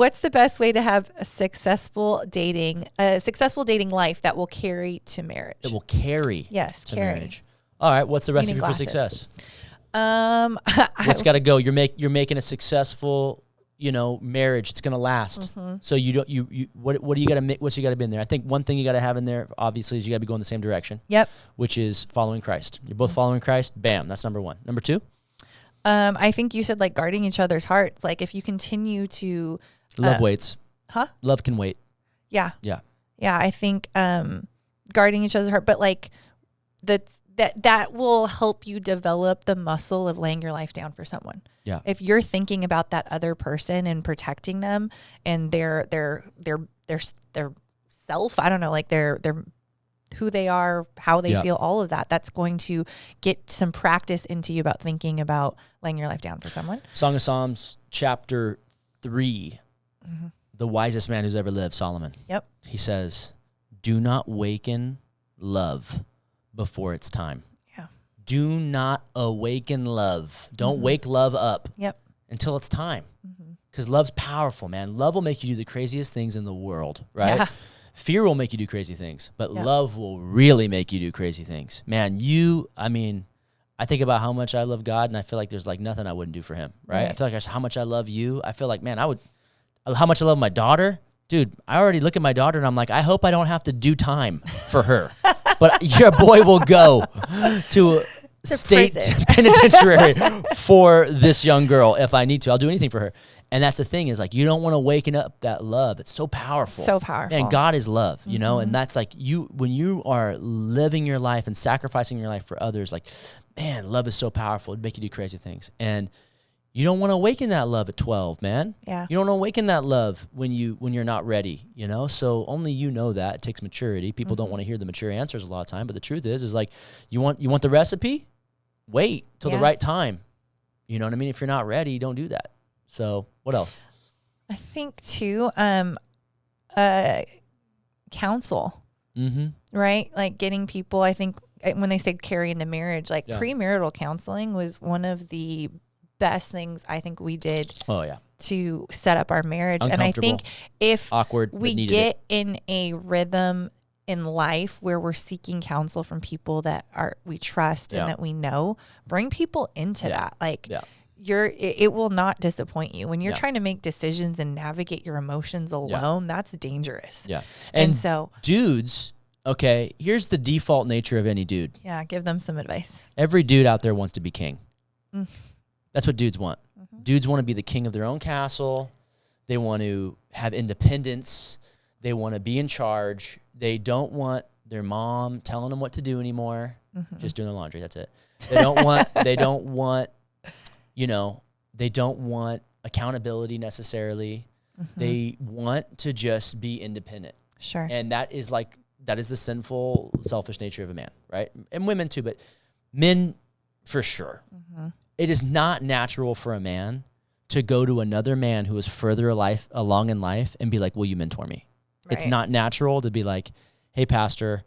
What's the best way to have a successful dating life that will carry to marriage? It will carry to marriage. All right. What's the recipe for success? What's got to go? You're making a successful, marriage. It's going to last. Mm-hmm. So what do you got to make? What's you got to be in there? I think one thing you got to have in there, obviously, is you got to be going the same direction. Yep. Which is following Christ. You're both following Christ. Bam. That's number one. Number two? I think you said like guarding each other's hearts. Like if you continue to love waits. Huh? Love can wait. Yeah. Yeah. Yeah. I think guarding each other's heart, but like that will help you develop the muscle of laying your life down for someone. Yeah. If you're thinking about that other person and protecting them and their self, I don't know, like their who they are, how they feel, all of that, that's going to get some practice into you about thinking about laying your life down for someone. Song of Psalms, chapter 3, the wisest man who's ever lived, Solomon. Yep. He says, do not waken love before it's time. Yeah. Do not awaken love. Don't wake love up until it's time. Because love's powerful, man. Love will make you do the craziest things in the world, right? Yeah. Fear will make you do crazy things, but love will really make you do crazy things. Man, I think about how much I love God, and I feel like there's like nothing I wouldn't do for him, right? I feel like how much I love you. I feel like, man, how much I love my daughter. Dude, I already look at my daughter, and I'm like, I hope I don't have to do time for her. But your boy will go to state penitentiary for this young girl if I need to. I'll do anything for her. And that's the thing is like, you don't want to waken up that love. It's so powerful. So powerful. And God is love, and that's like when you are living your life and sacrificing your life for others, like, man, love is so powerful. It'd make you do crazy things. And you don't want to awaken that love at 12, man. Yeah. You don't want to awaken that love when you're not ready, So only that. It takes maturity. People don't want to hear the mature answers a lot of time, but the truth is like, you want the recipe? Wait till the right time. You know what I mean? If you're not ready, don't do that. So what else? I think too, counsel, right? Like getting people, I think when they say carry into marriage, like premarital counseling was one of the best things I think we did to set up our marriage. And I think if we get in a rhythm in life where we're seeking counsel from people that we trust and that we know, bring people into that. Like it will not disappoint you when you're trying to make decisions and navigate your emotions alone. That's dangerous. Yeah. And so dudes, okay, here's the default nature of any dude. Yeah. Give them some advice. Every dude out there wants to be king. That's what dudes want. Dudes want to be the king of their own castle. They want to have independence. They want to be in charge. They don't want their mom telling them what to do anymore. Just doing their laundry. That's it. They don't want accountability necessarily. They want to just be independent. Sure. And that is the sinful, selfish nature of a man, right? And women too, but men for sure. It is not natural for a man to go to another man who is further along in life and be like, will you mentor me? Right. It's not natural to be like, hey, pastor,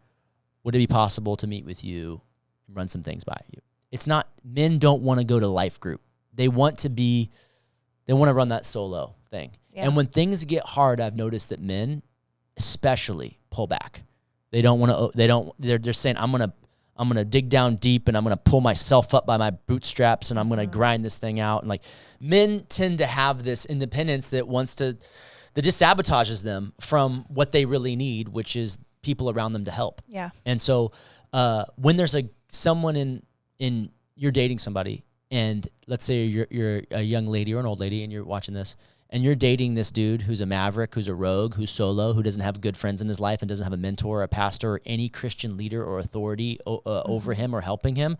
would it be possible to meet with you and run some things by you? It's not, men don't want to go to life group. They want to run that solo thing. Yeah. And when things get hard, I've noticed that men especially pull back. They're just saying, I'm going to dig down deep and I'm going to pull myself up by my bootstraps and I'm going to grind this thing out. And like men tend to have this independence that just sabotages them from what they really need, which is people around them to help. Yeah. And so when there's someone in you're dating somebody, and let's say you're a young lady or an old lady and you're watching this, and you're dating this dude who's a maverick, who's a rogue, who's solo, who doesn't have good friends in his life and doesn't have a mentor or a pastor or any Christian leader or authority over him or helping him,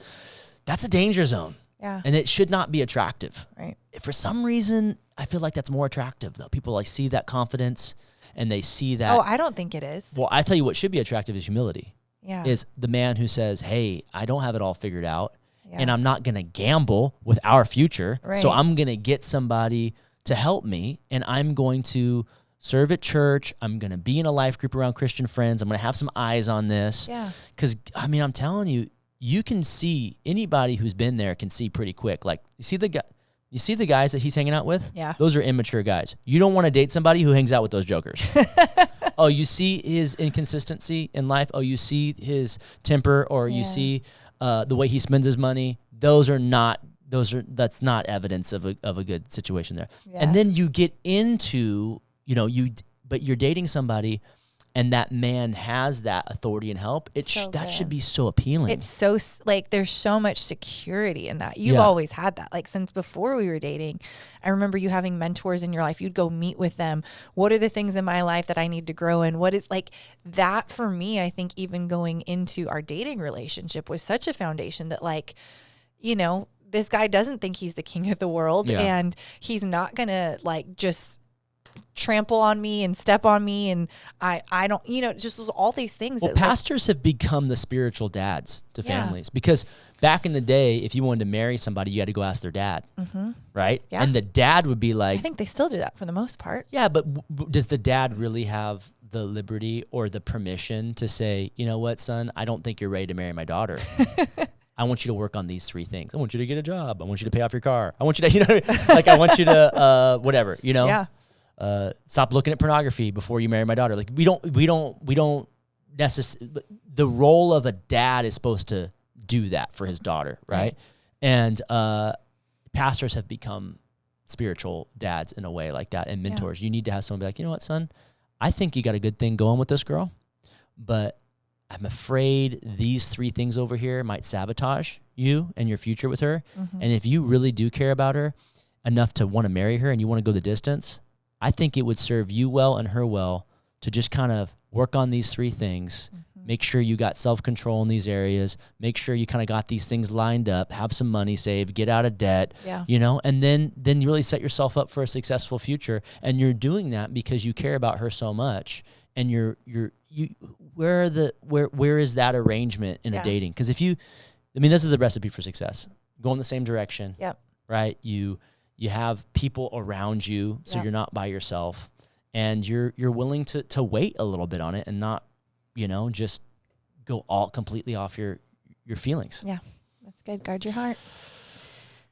that's a danger zone. Yeah. And it should not be attractive. Right. For some reason, I feel like that's more attractive, though. People see that confidence and they see that. Oh, I don't think it is. Well, I tell you what should be attractive is humility. Yeah. Is the man who says, hey, I don't have it all figured out, and I'm not going to gamble with our future, so I'm going to get somebody to help me, and I'm going to serve at church. I'm going to be in a life group around Christian friends. I'm going to have some eyes on this. Yeah. Because, I I'm telling you, you can see, anybody who's been there can see pretty quick. Like, you see the guy, You see the guys that he's hanging out with? Yeah. Those are immature guys. You don't want to date somebody who hangs out with those jokers. Oh, you see his inconsistency in life. Oh, you see his temper, or you see the way he spends his money. That's not evidence of a good situation there. Yeah. And then you get into, but you're dating somebody, and that man has that authority and help. That should be so appealing. It's so, like, there's so much security in that. You've always had that. Like, since before we were dating, I remember you having mentors in your life. You'd go meet with them. What are the things in my life that I need to grow in? What is, like, that for me, I think even going into our dating relationship was such a foundation that, like, this guy doesn't think he's the king of the world, and he's not going to, like, just trample on me and step on me, and I don't, just all these things. Well, pastors have become the spiritual dads to families, because back in the day, if you wanted to marry somebody, you had to go ask their dad, right? Yeah. And the dad would be like, I think they still do that for the most part. Yeah, but does the dad really have the liberty or the permission to say, you know what, son, I don't think you're ready to marry my daughter. I want you to work on these 3 things. I want you to get a job. I want you to pay off your car. I want you to, like, I want you to, whatever, Yeah. Stop looking at pornography before you marry my daughter. Like, we don't necessarily, the role of a dad is supposed to do that for his daughter. Right. And, pastors have become spiritual dads in a way like that, and mentors. You need to have someone be like, you know what, son, I think you got a good thing going with this girl, but I'm afraid these 3 things over here might sabotage you and your future with her. And if you really do care about her enough to want to marry her and you want to go the distance, I think it would serve you well and her well to just kind of work on these 3 things. Make sure you got self-control in these areas. Make sure you kind of got these things lined up, have some money saved, get out of debt, and then you really set yourself up for a successful future. And you're doing that because you care about her so much. And where is that arrangement in a dating? Because this is the recipe for success. Go in the same direction. Yep. Right? You have people around you, so you're not by yourself, and you're willing to wait a little bit on it and not, just go all completely off your feelings. Yeah. That's good. Guard your heart.